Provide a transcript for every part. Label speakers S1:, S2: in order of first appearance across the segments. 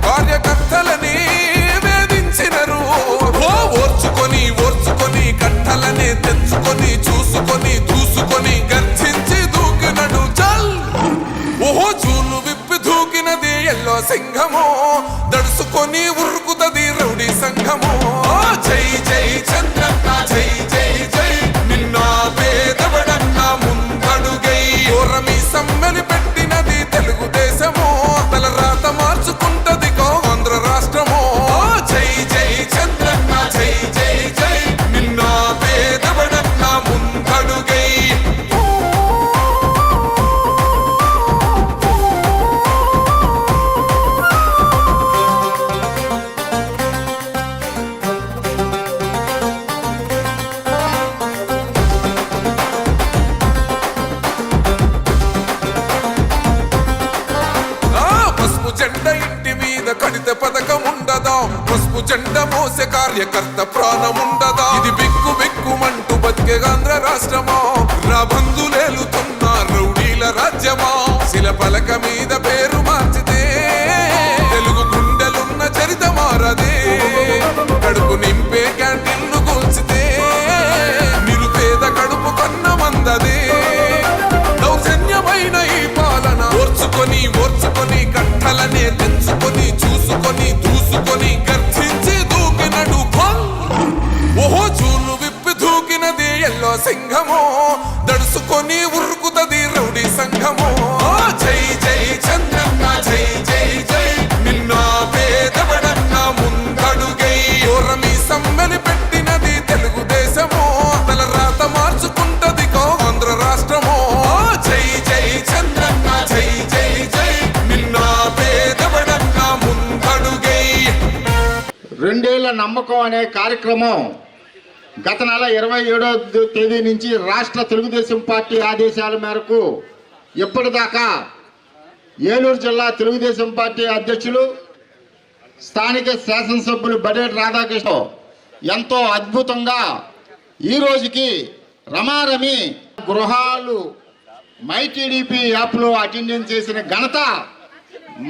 S1: కార్యకర్తలని వేధించినరు. ఓర్చుకొని ఓర్చుకొని కట్టలనే తెచ్చుకొని చూసుకొని దూసుకొని గర్జించి దూకినడు చల్. ఓహో చూలు విప్పి దూకినది ఎల్లో సింహము, దడుసుకొని ఉరుకుతది రౌడీ సంఘము. జై జై చంద్రన్న జై జై జై, నిన్న పేదవడన్న ముందడుగై ఓరమి సమ్మెలి పెట్టినది తెలుగుదేశము. తలరాత మార్చుకుంటది ఆంధ్ర రాష్ట్రము. జై జై చంద్రన్న జై జై జై, నిన్న పేదవడన్న ముందడుగై. జెండా ఇంటి మీద కడితే పథకం ఉండదా, పసుపు జెండా మోసే కార్యకర్త ప్రాణం ఉండదా. ఇది బిక్కు బిక్కుమంటూ బతికే ఆంధ్ర రాష్ట్రమా, నా బంధులేలుతున్న రౌడీల రాజ్యమా. శిల పలక మీద పేరు మార్చితే తెలుగు గుండెలున్న చరిత మారదే. కడుపు నింపే క్యాంటీన్లు కూల్చితే నిరుపేద కడుపు కన్న మందదే. దౌర్జన్యమైన ఈ పాలన ఓర్చుకొని ఓర్చుకొని కట్టలనే తెచ్చుకొని చూసుకొని దూసుకొని గర్జించి దూకినడు ఫల్. ఓహో చూలు విప్పి దూకినది ఎల్లో సింహము, దడుసుకొని ఉరుకుతది రౌడీ సంఘము. జై జై చంద్రన్న జై జై జై, నిన్న పేదవడన్న ముందడుగై ఓరమి సమ్మెని పెట్టినది తెలుగుదేశము. తలరాత మార్చుకుంటది ఆంధ్ర రాష్ట్రము. జై జై చంద్రన్న జై జై జై, నిన్న పేదవడన్న ముందడుగై.
S2: 2 ఏళ్ల నమ్మకం అనే కార్యక్రమం గత నెల 27వ తేదీ నుంచి రాష్ట్ర తెలుగుదేశం పార్టీ ఆదేశాల మేరకు ఇప్పటిదాకా ఏలూరు జిల్లా తెలుగుదేశం పార్టీ అధ్యక్షులు స్థానిక శాసనసభ్యులు బడేటి రాధాకృష్ణ ఎంతో అద్భుతంగా ఈ రోజుకి రమారమి గృహాలు మైటీడీపీ యాప్లో అటెండెన్స్ చేసిన ఘనత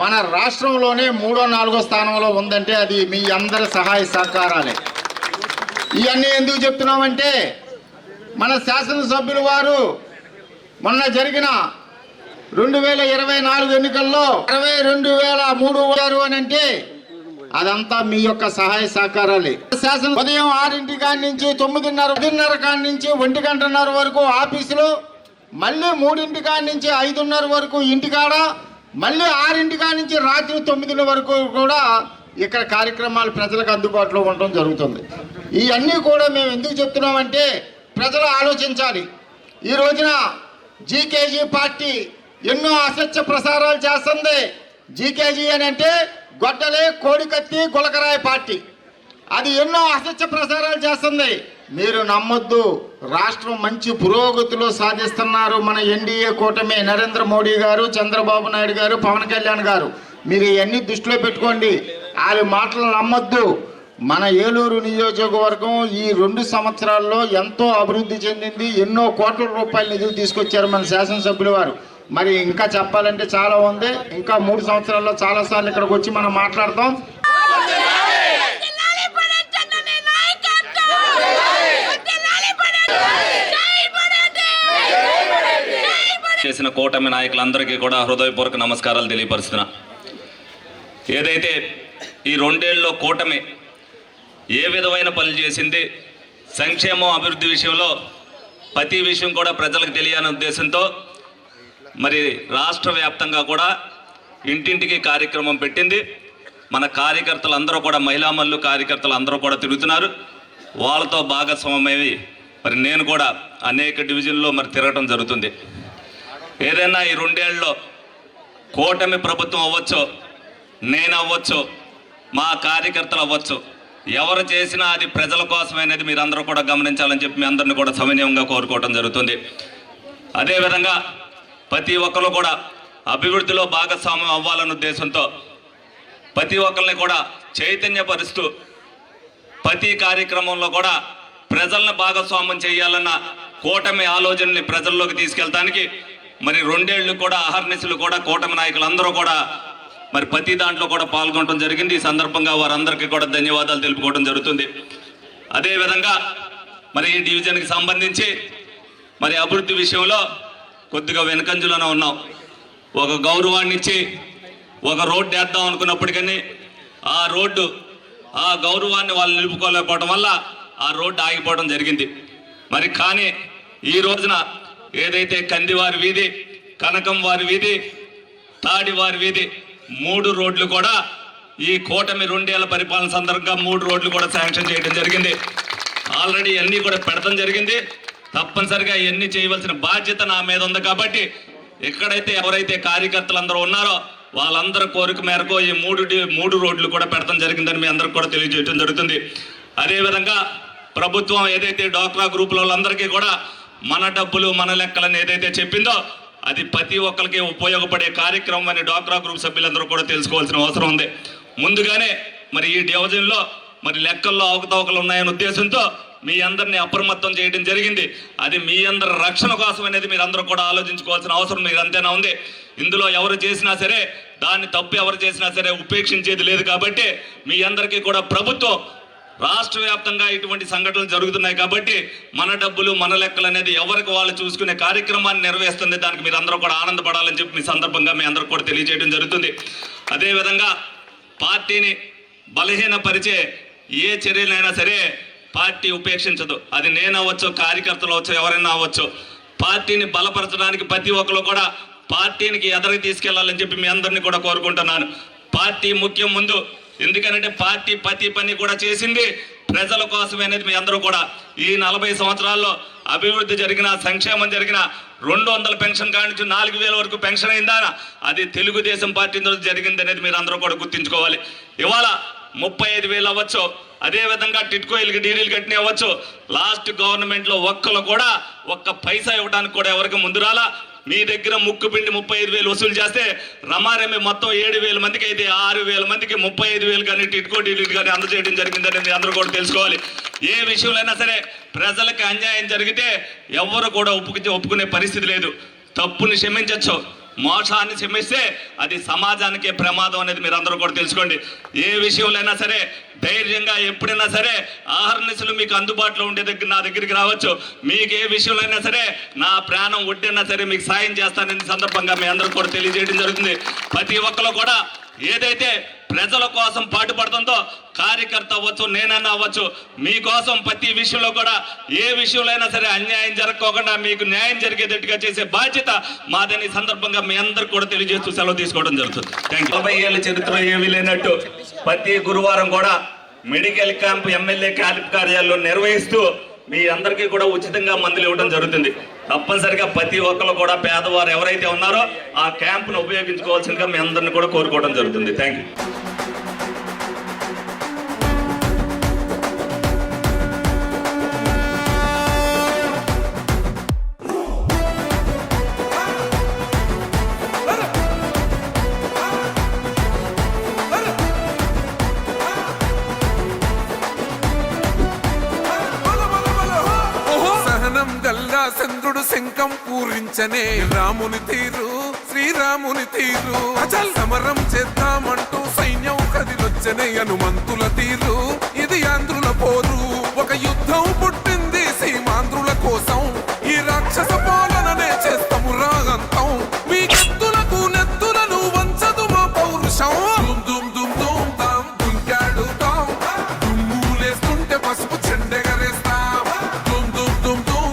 S2: మన రాష్ట్రంలోనే 3వ 4వ స్థానంలో ఉందంటే అది మీ అందరి సహాయ సహకారాలే. ఇవన్నీ ఎందుకు చెప్తున్నామంటే మన శాసనసభ్యులు వారు మొన్న జరిగిన 2024 ఎన్నికల్లో 22,003 అని అంటే అదంతా మీ యొక్క సహాయ సహకారాలే. శాసన ఉదయం 6 కాడి నుంచి 9:30 కాడి నుంచి 1 వరకు ఆఫీసులో, మళ్ళీ 3 కాడి నుంచి 5:30 వరకు ఇంటికాడ, మళ్ళీ 6 కాడి నుంచి రాత్రి 9 వరకు కూడా ఇక్కడ కార్యక్రమాలు ప్రజలకు అందుబాటులో ఉండడం జరుగుతుంది. ఇవన్నీ కూడా మేము ఎందుకు చెప్తున్నామంటే ప్రజలు ఆలోచించాలి. ఈ రోజున జీకేజీ పార్టీ ఎన్నో అసత్య ప్రసారాలు చేస్తుంది. జీకేజీ అని అంటే గొడ్డలే కోడికత్తి గులకరాయ పార్టీ, అది ఎన్నో అసత్య ప్రసారాలు చేస్తుంది. మీరు నమ్మొద్దు. రాష్ట్రం మంచి పురోగతిలో సాధిస్తున్నారు మన ఎన్డీఏ కూటమి, నరేంద్ర మోడీ గారు, చంద్రబాబు నాయుడు గారు, పవన్ కళ్యాణ్ గారు. మీరు ఇవన్నీ దృష్టిలో పెట్టుకోండి. వాళ్ళ మాటలు నమ్మొద్దు. మన ఏలూరు నియోజకవర్గం ఈ 2 సంవత్సరాల్లో ఎంతో అభివృద్ధి చెందింది. ఎన్నో కోట్ల రూపాయల నిధులు తీసుకొచ్చారు మన శాసనసభ్యుల వారు. మరి ఇంకా చెప్పాలంటే చాలా ఉంది. ఇంకా 3 సంవత్సరాల్లో చాలాసార్లు ఇక్కడికి వచ్చి మనం మాట్లాడతాం.
S3: చేసిన కూటమి నాయకులందరికీ కూడా హృదయపూర్వక నమస్కారాలు తెలియపరుస్తున్నా. ఏదైతే ఈ 2 ఏళ్ళలో కూటమి ఏ విధమైన పనులు చేసింది, సంక్షేమం అభివృద్ధి విషయంలో ప్రతి విషయం కూడా ప్రజలకు తెలియని ఉద్దేశంతో మరి రాష్ట్ర వ్యాప్తంగా కూడా ఇంటింటికి కార్యక్రమం పెట్టింది. మన కార్యకర్తలు అందరూ కూడా, మహిళా మల్లు కార్యకర్తలు అందరూ కూడా తిరుగుతున్నారు. వాళ్ళతో భాగస్వామ్యమై మరి నేను కూడా అనేక డివిజన్లో మరి తిరగటం జరుగుతుంది. ఏదైనా ఈ 2 ఏళ్ళలో కూటమి ప్రభుత్వం అవ్వచ్చు, నేను అవ్వచ్చు, మా కార్యకర్తలు అవ్వచ్చు, ఎవరు చేసినా అది ప్రజల కోసమైనది మీరు అందరూ కూడా గమనించాలని చెప్పి మీ అందరిని కూడా సవినయంగా కోరుకోవడం జరుగుతుంది. అదేవిధంగా ప్రతి ఒక్కరు కూడా అభివృద్ధిలో భాగస్వామ్యం అవ్వాలన్న ఉద్దేశంతో ప్రతి ఒక్కరిని కూడా చైతన్యపరుస్తూ ప్రతి కార్యక్రమంలో కూడా ప్రజలను భాగస్వామ్యం చేయాలన్న కూటమి ఆలోచనని ప్రజల్లోకి తీసుకెళ్తానికి మరి 2 ఏళ్ళు కూడా అహర్నిశలు కూడా కూటమి నాయకులందరూ కూడా మరి ప్రతి దాంట్లో కూడా పాల్గొనడం జరిగింది. ఈ సందర్భంగా వారందరికీ కూడా ధన్యవాదాలు తెలుపుకోవడం జరుగుతుంది. అదేవిధంగా మరి ఈ డివిజన్కి సంబంధించి మరి అభివృద్ధి విషయంలో కొద్దిగా వెనుకంజలోనే ఉన్నాం. ఒక గౌరవాన్ని ఇచ్చి ఒక రోడ్డు వేద్దాం అనుకున్నప్పటికీ ఆ గౌరవాన్ని వాళ్ళు నిలుపుకోలేకపోవడం వల్ల ఆ రోడ్డు ఆగిపోవడం జరిగింది. మరి కానీ ఈ రోజున ఏదైతే కందివారి వీధి, కనకం వారి వీధి, తాడివారి వీధి 3 రోడ్లు కూడా ఈ కూటమి 2 ఏళ్ల పరిపాలన సందర్భంగా 3 రోడ్లు కూడా శాంక్షన్ చేయడం జరిగింది. ఆల్రెడీ అన్నీ కూడా పెడతాం జరిగింది. తప్పనిసరిగా ఇవన్నీ చేయవలసిన బాధ్యత నా మీద ఉంది. కాబట్టి ఎక్కడైతే ఎవరైతే కార్యకర్తలు అందరూ ఉన్నారో వాళ్ళందరి కోరిక మేరకు ఈ 3 రోడ్లు కూడా పెడతాం జరిగిందని మీ అందరికి కూడా తెలియజేయడం జరుగుతుంది. అదేవిధంగా ప్రభుత్వం ఏదైతే డ్వాక్రా గ్రూపుల వాళ్ళందరికీ కూడా మన డబ్బులు మన లెక్కలని ఏదైతే చెప్పిందో అది ప్రతి ఒక్కరికి ఉపయోగపడే కార్యక్రమం అని డ్వాక్రా గ్రూప్ సభ్యులందరూ కూడా తెలుసుకోవాల్సిన అవసరం ఉంది. ముందుగానే మరి ఈ డివిజన్లో మరి లెక్కల్లో అవకతవకలు ఉన్నాయనే ఉద్దేశంతో మీ అందరినీ అప్రమత్తం చేయడం జరిగింది. అది మీ అందరి రక్షణ కోసం అనేది మీరు అందరూ కూడా ఆలోచించుకోవాల్సిన అవసరం మీరు అంతేనా ఉంది. ఇందులో ఎవరు చేసినా సరే దాన్ని తప్పు ఎవరు చేసినా సరే ఉపేక్షించేది లేదు. కాబట్టి మీ అందరికీ కూడా ప్రభుత్వం రాష్ట్ర వ్యాప్తంగా ఇటువంటి సంఘటనలు జరుగుతున్నాయి. కాబట్టి మన డబ్బులు మన లెక్కలు అనేది ఎవరికి వాళ్ళు చూసుకునే కార్యక్రమాన్ని నెరవేరుస్తుంది. దానికి మీరు అందరూ కూడా ఆనందపడాలని చెప్పి మీ సందర్భంగా మీ అందరూ కూడా తెలియజేయడం జరుగుతుంది. అదేవిధంగా పార్టీని బలహీనపరిచే ఏ చర్యలైనా సరే పార్టీ ఉపేక్షించదు. అది నేను అవ్వచ్చు, కార్యకర్తలు అవ్వచ్చు, ఎవరైనా అవ్వచ్చు. పార్టీని బలపరచడానికి ప్రతి ఒక్కరు కూడా పార్టీనికి ఎదరికి తీసుకెళ్లాలని చెప్పి మీ అందరినీ కూడా కోరుకుంటున్నాను. పార్టీ ముఖ్యం ముందు. ఎందుకంటే పార్టీ ప్రతి పని కూడా చేసింది ప్రజల కోసమే అనేది మీ అందరూ కూడా ఈ 40 సంవత్సరాల్లో అభివృద్ధి జరిగిన, సంక్షేమం జరిగిన, 200 పెన్షన్ కానించి 4000 వరకు పెన్షన్ అయిందా అది తెలుగుదేశం పార్టీ జరిగింది అనేది మీరు అందరూ కూడా గుర్తుంచుకోవాలి. ఇవాళ 35,000 అవ్వచ్చు, అదేవిధంగా టిట్కోయిల్కి డీడీలు కట్టిన అవ్వచ్చు. లాస్ట్ గవర్నమెంట్లో ఒక్కరు కూడా ఒక్క పైసా ఇవ్వడానికి కూడా ఎవరికి ముందు రాలా. మీ దగ్గర ముక్కుపిండి 35,000 వసూలు చేస్తే రమారమి మొత్తం 7,000 మందికి అయితే 6,000 మందికి 35,000 కానీ టిట్కో డీడీలు కానీ అందజేయడం జరిగిందని అందరూ కూడా తెలుసుకోవాలి. ఏ విషయంలో సరే ప్రజలకు అన్యాయం జరిగితే ఎవరు కూడా ఒప్పుకునే పరిస్థితి లేదు. తప్పుని క్షమించవచ్చు, మోసాన్ని క్షమిస్తే అది సమాజానికే ప్రమాదం అనేది మీరు అందరూ కూడా తెలుసుకోండి. ఏ విషయంలో సరే ధైర్యంగా ఎప్పుడైనా సరే ఆహర్నిశలు మీకు అందుబాటులో ఉండే నా దగ్గరికి రావచ్చు. మీకు ఏ విషయంలో సరే నా ప్రాణం ఒడ్డైనా సరే మీకు సాయం చేస్తానని సందర్భంగా మీ అందరూ కూడా తెలియజేయడం జరుగుతుంది. ప్రతి ఒక్కరు కూడా ఏదైతే ప్రజల కోసం పాటుపడుతుందో కార్యకర్త అవ్వచ్చు, నేనన్నా అవ్వచ్చు, మీకోసం ప్రతి విషయంలో కూడా ఏ విషయంలో సరే అన్యాయం జరగకోకుండా మీకు న్యాయం జరిగేటట్టుగా చేసే బాధ్యత మాదని సందర్భంగా మీ అందరికి కూడా తెలియజేస్తూ సెలవు తీసుకోవడం జరుగుతుంది. 40 ఏళ్ళ చరిత్ర ఏమీ లేనట్టు ప్రతి గురువారం కూడా మెడికల్ క్యాంప్ ఎమ్మెల్యే క్యాంప్ కార్యాలయంలో నిర్వహిస్తూ మీ అందరికీ కూడా ఉచితంగా మందులు ఇవ్వడం జరుగుతుంది. తప్పనిసరిగా ప్రతి ఒక్కరు కూడా పేదవారు ఎవరైతే ఉన్నారో ఆ క్యాంపును ఉపయోగించుకోవాల్సిందిగా మీ అందరిని కూడా కోరుకోవడం జరుగుతుంది. Thank you.
S1: చంద్రుడు శంఖం పూరించనే రాముని తీరు, శ్రీరాముని తీరు. అచల్ సమరం చేద్దామంటూ సైన్యం కదిలొచ్చనే హనుమంతుల తీరు. ఇది ఆంధ్రుల పోరు, ఒక యుద్ధం పుట్టింది సీమాంధ్రుల కోసం. ఈ రాక్షస పాలననే చేస్తాము రాగంతం. మీ కత్తులకు నెత్తులను వంచదు మా పౌరుషం. దుమ్ దుమ్ దుమ్ దుమ్ తాం దుంకాడుతాం, దుమ్ములేస్తుంటే పసుపు చెండెగరేస్తాం. దుమ్ దుమ్ దుమ్ దుమ్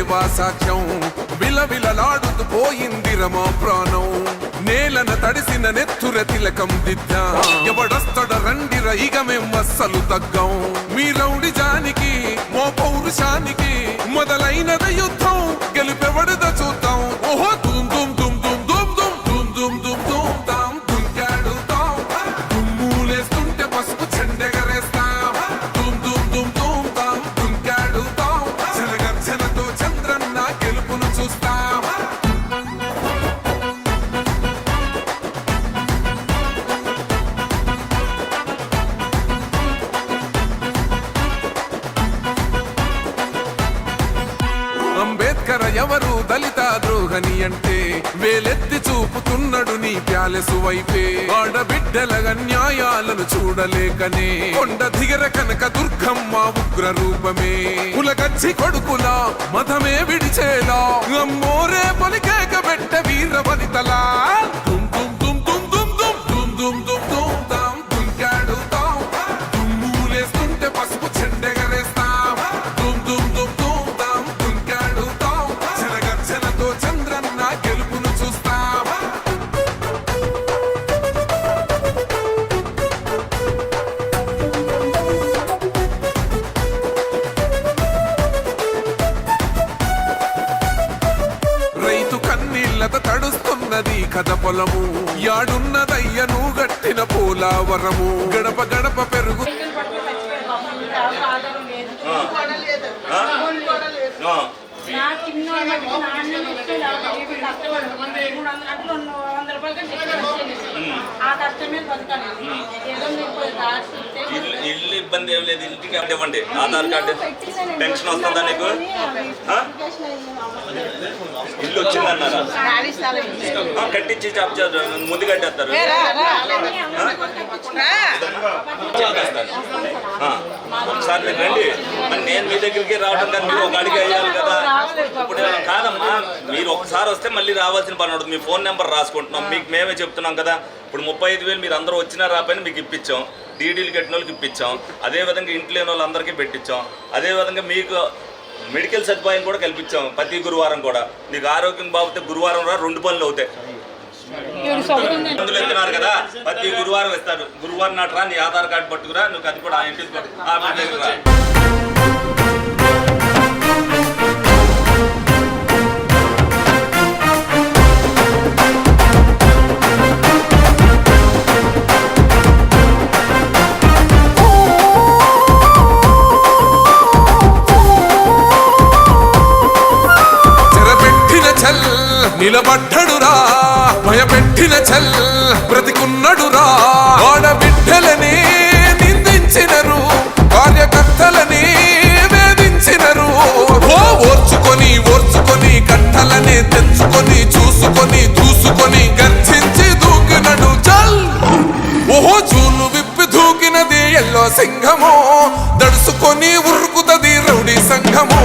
S1: సేవా సాక్ష్యం విలవిలలాడుతూ పోయింది రమా ప్రాణం నేలన తడిసిన నెత్తుర తిలకం దిద్దా ఎవడొస్తడ రండిర ఇక మేం అస్సలు తగ్గం మీ రౌడి జానికి మో పౌరుషానికి మొదలైనద యుద్ధం గెలుపెవడద చూద్దాం ఓహో దుమ్ దుమ్ దుమ్ దుమ్ దుమ్ దుమ్ దుమ్ దుమ్ దుమ్ దుమ్ తాం దుంకాడుతాం దుమ్ములేస్తుంటే పసుపు చెండెగరేస్తాం దుమ్ దుమ్ దుమ్ దుమ్ తాం దుంకాడుతాం జనగర్జనతో చంద్రన్న గెలుపును చూస్తాం అంబేద్కర్ ఎవరు దళిత ద్రోహని అంటే వేలెత్తి చూపుతున్నాడు నీ ప్యాలెసు వైపే ఆడబిడ్డల న్యాయాలను చూడలేకనే కొండ దిగర కనక దుర్గమ్మ ఉగ్ర రూపమే కులగచ్చి కొడుకులా మతమే విడిచేలా అమ్మోరే పొలికేక పెట్ట వీర వనితలా దుమ్ దుమ్ దుమ్ దుమ్ దుమ్ దుమ్ దుమ్ దుమ్ దుమ్ దుమ్ తాం దుంకాడుతాం దుమ్ములేస్తుంటే పసుపు చెండెగరేస్తాం దుమ్ దుమ్ దుమ్ దుమ్ తాం దుంకాడుతాం జనగర్జనతో చంద్రన్న గెలుపును చూస్తాం రైతు కన్నీళ్లత తడుస్తున్నది కథ పొలము యాడున్నదయ్యను గట్టిన పోలావరము గడప గడప పెరుగు
S4: నా చిన్నోడి మటుకు నాన్న ఇస్తే కష్టపడు 100 రూపాయలు ఆ కష్టం మీద బతకాలి ఏదో మీకు దాచి
S3: ఇల్లు ఇబ్బంది ఏం లేదు ఇంటికి ఇవ్వండి ఆధార్ కార్డు పెన్షన్ వస్తుందా నీకు ఇల్లు వచ్చిందన్నారా కట్టించి ముందు కట్టేస్తారు ఒకసారి మీరు రండి మరి నేను మీ దగ్గరికి రావడం కానీ మీరు ఒక అడిగి అయ్యాలి కదా ఇప్పుడు కాదమ్మా మీరు ఒకసారి వస్తే మళ్ళీ రావాల్సిన పని ఉంటుంది మీ ఫోన్ నెంబర్ రాసుకుంటున్నాం మీకు మేమే చెప్తున్నాం కదా ఇప్పుడు 35,000 మీరు అందరూ వచ్చినా రాపైన మీకు ఇప్పించాం డీడీలు కట్టిన వాళ్ళకి ఇప్పించాం అదేవిధంగా ఇంట్లో లేని వాళ్ళందరికీ పెట్టించాం అదేవిధంగా మీకు మెడికల్ సదుపాయం కూడా కల్పించాం ప్రతి గురువారం కూడా నీకు ఆరోగ్యం బాగుతే గురువారం రా 2 పనులు అవుతాయి మందులు ఎత్తున్నారు కదా ప్రతి గురువారం ఇస్తారు గురువారం నాటు రా నీ ఆధార్ కార్డు పట్టుకురా నువ్వు అది కూడా ఆ ఇంటికి రా
S1: నిలబడ్డడురా భయపెట్టిన చల్ బ్రతికున్నడురా ఆడబిడ్డలని నిందించినరు కార్యకర్తలని వేధించినరు ఓర్చుకొని ఓర్చుకొని కట్టలనే తెంచుకొని చూసుకొని దూసుకొని గర్జించి దూకినడు చల్ ఓహో చూలు విప్పి దూకినది ఎల్లో సింహము దడుసుకొని ఉరుకుతది రౌడీ సంఘము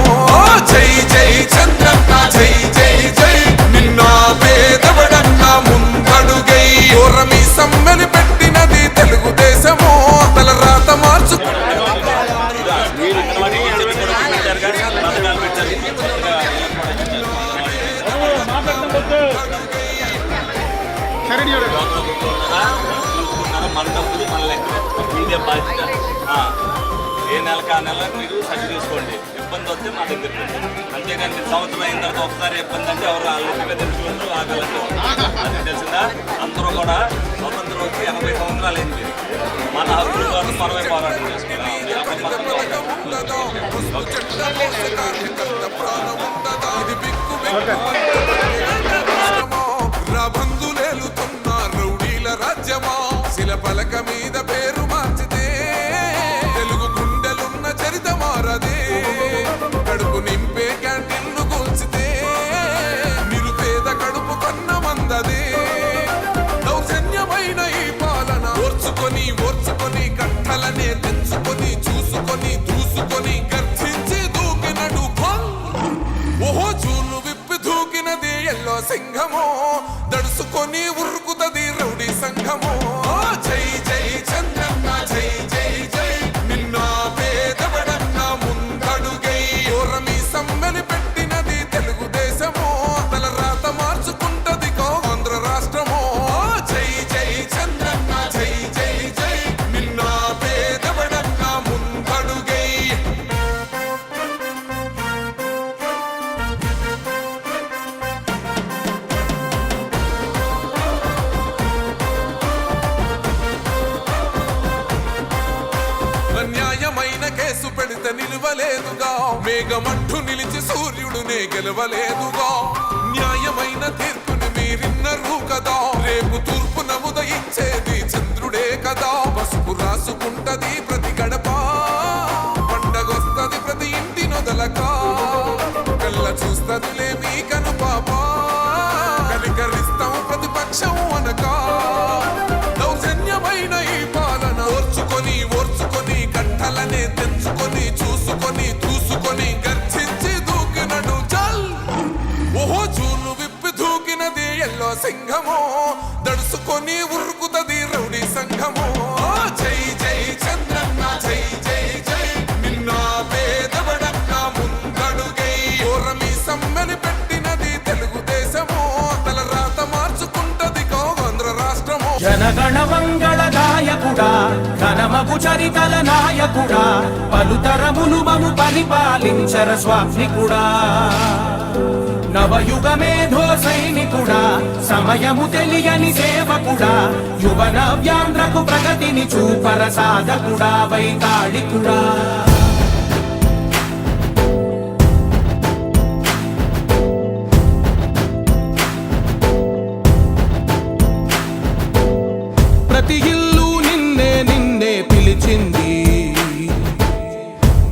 S1: జై జై చంద్రన్న జై జై జై నిన్న పేదవడన్న ముందడుగై ఓరమి సమ్మెలి పెట్టినది తెలుగుదేశము తల రాత మార్చు
S3: మన డబ్బులు మన లెక్క ఇదే బాధ్యత ఏ నెలకు ఆ నెల మీరు సరి చూసుకోండి ఇబ్బంది వస్తే మా దగ్గర అంతేగాని సంవత్సరం అయిన తర్వాత ఒకసారి ఇబ్బంది అంటే ఎవరు ఆలోచన తెలుసుకుంటూ ఆగలంటారు అది తెలిసిందా అందరూ కూడా స్వతంత్రం వచ్చి 80 సంవత్సరాలు అయింది మన హక్కుల కోసం మనమే పోరాటం చేసుకున్నాం
S1: బంధులేలుతున్న రౌడీల రాజ్యమా శిల పలక మీద పేరు మార్చితే తెలుగు గుండెలున్న చరిత మారదే కడుపు నింపే క్యాంటీన్ను కూల్చితే నిరుపేద కడుపు కన్న మందదే దౌర్జన్యమైన ఈ పాలన ఓర్చుకొని ఓర్చుకొని కట్టలనే తెంచుకొని చూసుకొని దూసుకొని గర్జించి దూకినడు ఓహో చూలు విప్పి దూకినది ఎల్లో సింహము దడుసుకొని ఉరుకుతది రౌడీ సంఘము జై జై చంద్ర నిలువలేదుగా, మేఘమంటూ నిలిచి సూర్యుడునే గెలవలేదుగా. న్యాయమైన తీర్పుని మీరిన్నరు కదా, రేపు తూర్పున ఉదయించేది చంద్రుడే కదా. పసుపు రాసుకుంటది ప్రతి గడప, పండగొస్తది ప్రతి ఇంటి నొదలక. కళ్ళ చూస్తదిలే మీ కను పాప, కనికరిస్తాం ప్రతిపక్షం అనక. దౌర్జన్యమైన ఈ పాలన ఓర్చుకొని ఓర్చుకొని కట్టలనే తెంచుకొని చూసుకొని చూసుకొని గర్జించి దూకినడు చల్. ఓహో చూలు విప్పి దూకినది ఎల్లో సింహమో, దడుసుకొని ఉరుకుతది రౌడీ సంఘమో. జై జై చంద్రన్న జై జై జై, నిన్న పేదవడన్న ముందడుగై. ఓరమి సమ్మెని పెట్టినది తెలుగుదేశమో, తల రాత మార్చుకుంటది ఆంధ్ర రాష్ట్రమో.
S5: జనగణ మంగళ నాయకుడా, ఘనమగు చరితల నాయకుడా, పలుతరములు మము పరిపాలించర స్వామికుడా. నవయుగ మేధో సైనికుడా, సమయము తెలియని సేవకుడా, యువన వ్యాంధ్రకు ప్రగతిని చూపర సాధకుడా, వైతాళికుడా. ప్రతి ఇల్లు నిన్నే నిన్నే పిలిచింది,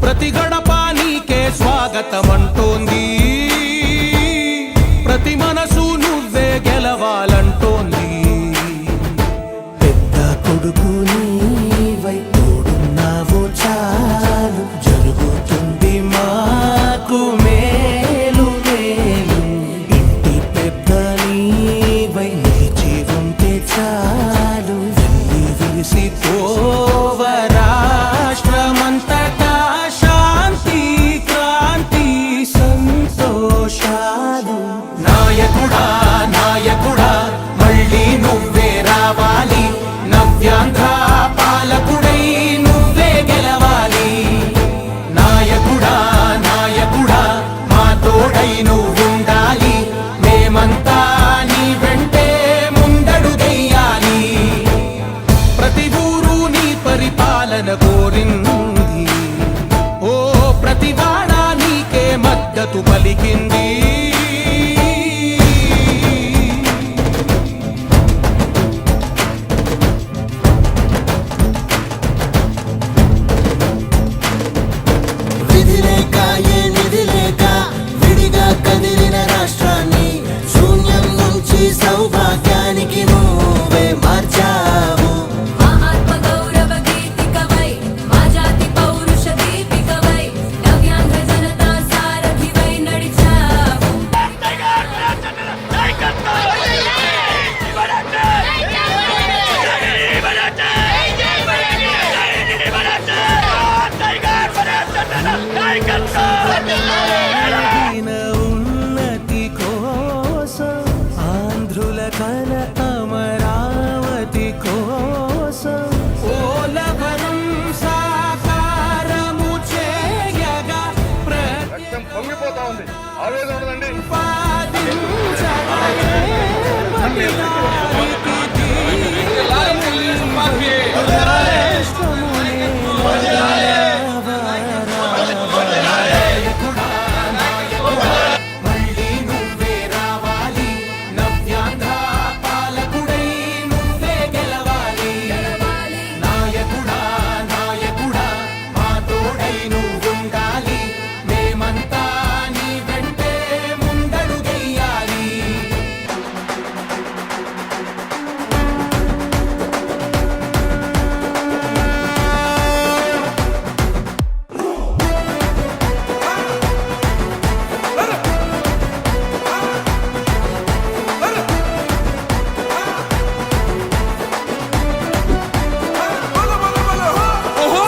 S5: ప్రతి గడప నీకే స్వాగతమంటోంది, ప్రతి మనసు నువ్వే గెలవాలంటోంది.
S6: పెద్ద కొడుకు నీవై తోడున్నావు చాలు, జరుగుతుంది మాకు మేలు మేలు. ఇంటి పెద్ద నీవై నిలిచి ఉంటే చాలు, వెళ్ళి విరిసిపోవ రాష్ట్రమంతటా శాంతి క్రాంతి సంతోషాలు. నాయకుడా నాయకుడా, మళ్ళీ నువ్వే రావాలి, నవ్యాంధ్ర పాలకుడై నువ్వే గెలవాలి. నాయకుడా నాయకుడా, మా తోడై నువ్వుండాలి, మేమంతా నీ వెంటే ముందడుగెయ్యాలి. ప్రతి ఊరు నీ పరిపాలన కోరింది, ఓ ప్రతి వాడ నీకే మద్దతు పలికింది. విధి లేక ఏ నిధి లేక విడిగా కదిలిన రాష్ట్రాన్ని శూన్యం నుంచి సౌభాగ్యానికి నువ్వే మార్చావు.
S7: మా ఆత్మ గౌరవ గీతికవై, మా జాతి పౌరుష దీపికవై, నవ్యాంధ్ర జనతా సారథివై నడిచావు.
S6: కలిగిన ఉన్నతి కోసం, ఆంధ్రుల కల అమరావతి కోసం,
S5: పోలవరం సాకారము చేయగా
S8: పొంగిపోతా ఉంది, ఆవేదన ఉండదండి.
S5: మళ్ళీ నువ్వే రావాలి, నవ్యాంధ్ర పాలకుడై నువ్వే గెలవాలి. నాయకుడా నాయకుడా, మా తోడై నువ్వుండాలి, మేమంతా నీ వెంటే ముందడుగెయ్యాలి.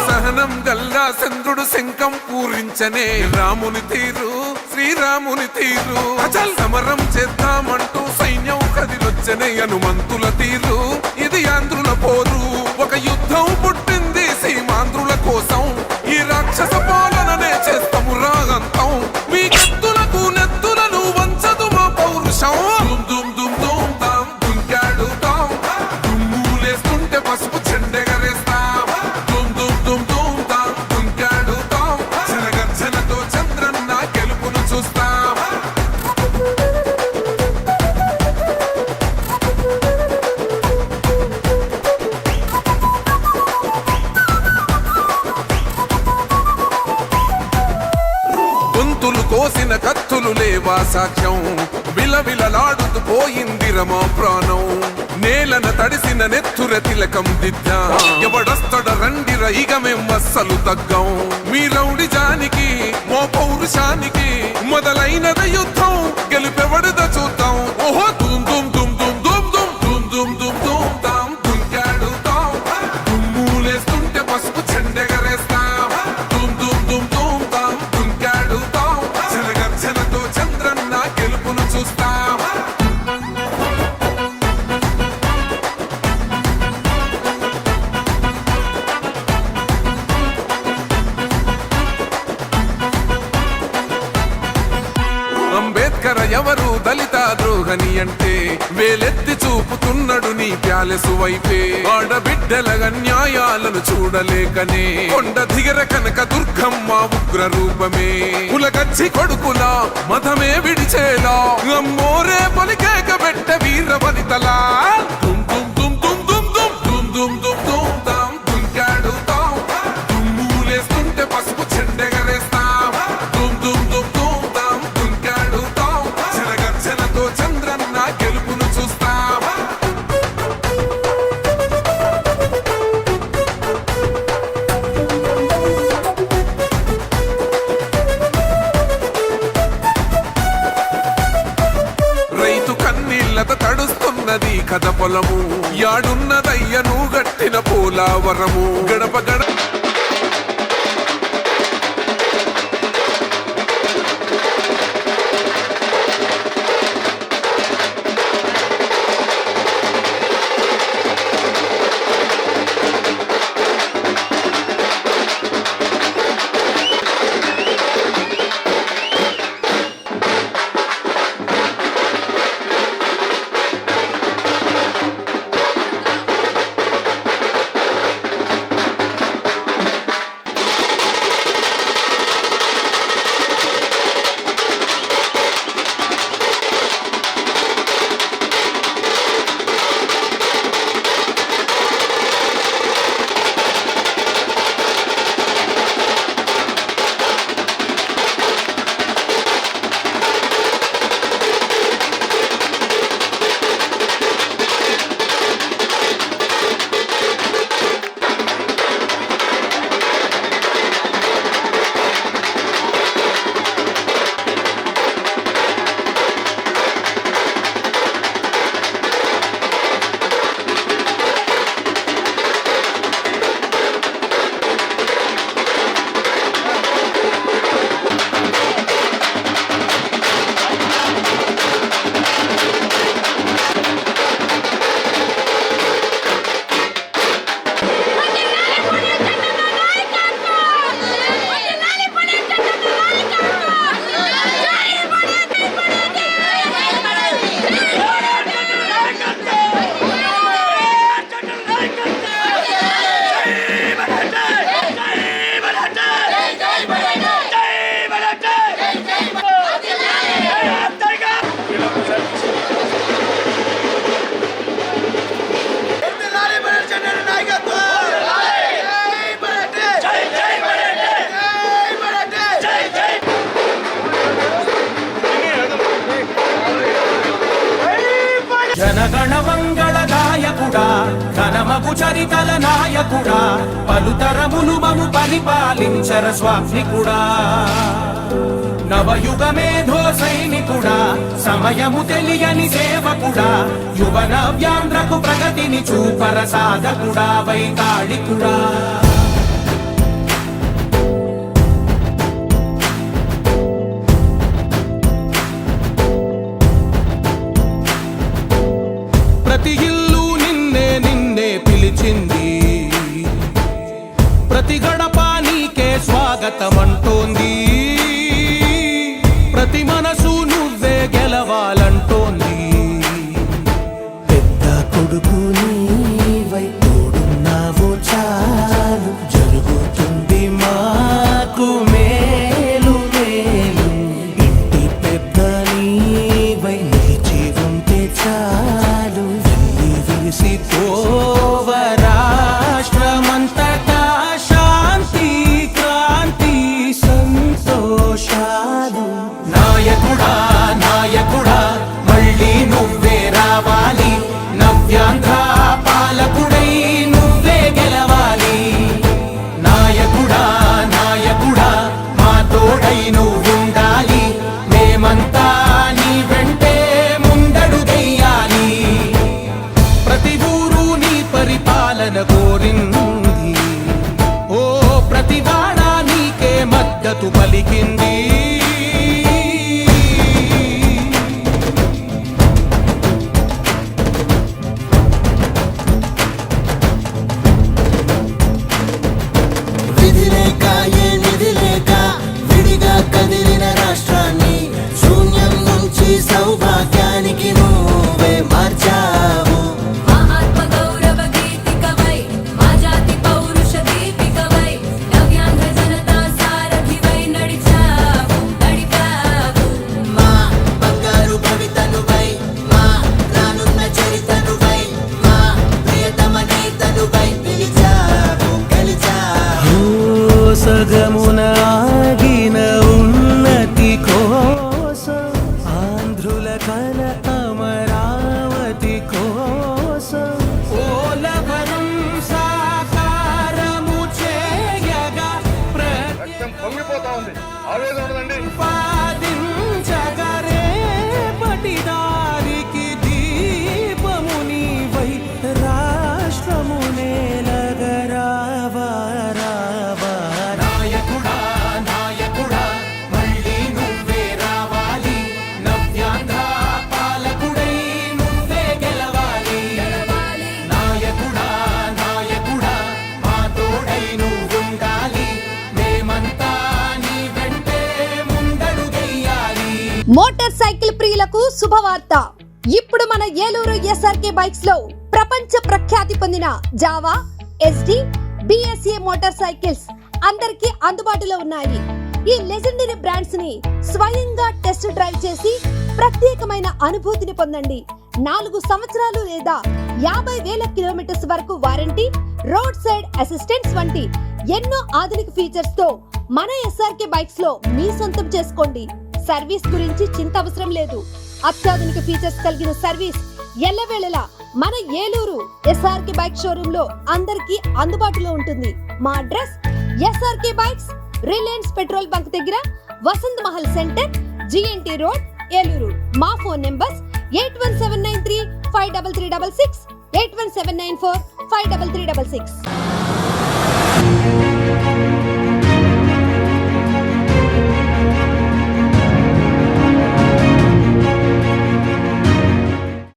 S1: సహనం గల్లా చంద్రుడు శంఖం పూరించనే, రాముని తీరు శ్రీరాముని తీరు. అచల్ సమరం చేద్దామంటూ సైన్యం కదిలొచ్చనే, హనుమంతుల తీరు ఇది ఆంధ్రుల పోరు. ఒక యుద్ధం పుట్టింది సీమాంధ్రుల కోసం, ఈ రాక్షస పాలననే చేస్తాము రాగంతం. మీ కత్తులకు నెత్తులను వంచదు మా పౌరుషం. దుమ్ దుమ్ దుమ్ దుమ్ తాం దుంకాడు తాం, దుమ్ములేస్తుంటే పసుపు చెండెగరేస్తాం. దుమ్ దుమ్ దుమ్ దుమ్ తాం దుంకాడు తాం, జనగ సేవా సాక్ష్యం విలవిలలాడుతూ పోయింది రమా ప్రాణం నేలన తడిసిన నెత్తుర తిలకం దిద్దా ఎవడొస్తడ రండి రైగ మేం అస్సలు తగ్గం మీ రౌడి జానికి మో పౌరుషానికి మొదలైనద యుద్ధం గెలుపెవడద చూద్దాం ఓహో దుమ్ దుమ్ దుమ్ దుమ్ దుమ్ దుమ్ దుమ్ దుమ్ దుమ్ దుమ్ తాం దుంకాడుతాం దుమ్ములేస్తుంటే పసుపు చెండెగరేస్తాం దుమ్ దుమ్ దుమ్ దుమ్ తాం దుంకాడుతాం జనగర్జనతో చంద్రన్న గెలుపును చూస్తాం అంబేద్కర్ ఎవరు దళిత ద్రోహని అంటే వేలెత్తి చూపుతున్నాడు నీ ప్యాలెసు వైపే ఆడబిడ్డల న్యాయాలను చూడలేకనే కొండ దిగర కనక దుర్గమ్మ ఉగ్ర రూపమే కులగచ్చి కొడుకుల మతమే విడిచేలా అమ్మోరే పలికేక పెట్ట వీర వనితలా దుమ్ దుమ్ దుమ్ దుమ్ దుమ్ దుమ్ దుమ్ దుమ్ దుమ్ దుమ్ తాం దుంకాడుతాం దుమ్ములేస్తుంటే పసుపు చెండెగరేస్తాం దుమ్ దుమ్ దుమ్ దుమ్ తాం దుంకాడుతాం జనగర్జనతో చంద్రన్న గెలుపును చూస్తాం రైతు కన్నీళ్లత తడుస్తున్నది కథ పొలము యాడున్నదయ్యను గట్టిన పోలావరము గడప గడ
S5: జనగణ మంగళ గాయకుడా ఘనమగు చరితల నాయకుడా పలుతరములు మము పరిపాలించర స్వామికుడా నవయుగ మేధో సైనికుడా సమయము తెలియని సేవకుడా యువ నవ్యాంధ్రకు ప్రగతిని చూపర సాధకుడా వైతాళికుడా ప్రతి ఇల్లు నిన్నే నిన్నే పిలిచింది ప్రతి గడప నీకే స్వాగతమంటోంది ప్రతి మనసు నువ్వే గెలవాలంటోంది
S6: పెద్ద కొడుకు నీవై తోడున్నావు చాలు జరుగుతుంది మాకు మేలు మేలు ఇంటి పెద్ద నీవై నిలిచి ఉంటే చాలు వెళ్ళి విరిసి రాష్ట్రమంతటా శాంతి క్రాంతి
S5: మద్దతు పలికింది.
S6: విధి లేక ఏ నిధి లేక విడిగా కదిలిన రాష్ట్రాన్ని శూన్యం నుంచి సౌభాగ్యానికి నువ్వే మార్చావు.
S7: మా ఆత్మ గౌరవ గీతికవై మా జాతి పౌరుష దీపికవై నవ్యాంధ్ర జనతా సారథివై నడిచావు.
S6: మా బంగారు భవితనువై మా రానున్న చరితనువై మా ప్రియతమ నేతనువై పిలిచావు గెలిచావు. సగమున ఆగిన ఉన్నతి కోసం ఆంధ్రుల కల అమరావతి కోసం
S5: పోలవరం సాకారము చేయగా
S8: రక్తం పొంగిపోతా ఉంది, ఆవేదన ఉండదండి.
S5: ప్రతిపాదించగరే పటిదారికి దీపము నీవై రాష్ట్రము నేలగరావా రావా. నాయకుడా నాయకుడా మళ్ళీ నువ్వే రావాలి, నవ్యాంధ్ర పాలకుడై నువ్వే గెలవాలి. నాయకుడా నాయకుడా మా తోడై నువ్వుండాలి, మేమంతా నీ వెంటే ముందడుగెయ్యాలి.
S9: మోటార్ సైకిల్ ప్రియులకు శుభవార్త. ఇప్పుడు మన ఏలూరు ఎస్ఆర్కే బైక్స్ లో ప్రపంచ ప్రఖ్యాతి పొందిన Java, SD, BSA motor cycles అందరికీ అందుబాటులో ఉన్నాయి. ఈ లెజెండరీ బ్రాండ్స్ ని స్వయంగా టెస్ట్ డ్రైవ్ చేసి ప్రత్యేకమైన అనుభూతిని పొందండి. 4 సంవత్సరాలు లేదా 50,000 కిలోమీటర్స్ వరకు వారంటీ, రోడ్ సైడ్ అసిస్టెంట్స్ వంటి ఎన్నో ఆధునిక ఫీచర్స్ తో మన ఎస్ఆర్కే బైక్స్ లో మీ సొంతం చేసుకోండి. సర్వీస్ గురించి చింత అవసరం లేదు. అత్యాధునిక ఫీచర్స్ కలిగిన సర్వీస్ ఎల్లవేళలా మన ఏలూరు ఎస్ఆర్కే బైక్ షోరూమ్ లో అందరికీ అందుబాటులో ఉంటుంది. మా address SRK bikes, Reliance petrol bunk దగ్గర, Vasant Mahal centre, GNT road, Eluru. మా ఫోన్ నెంబర్స్ 8179353366, 8179453366.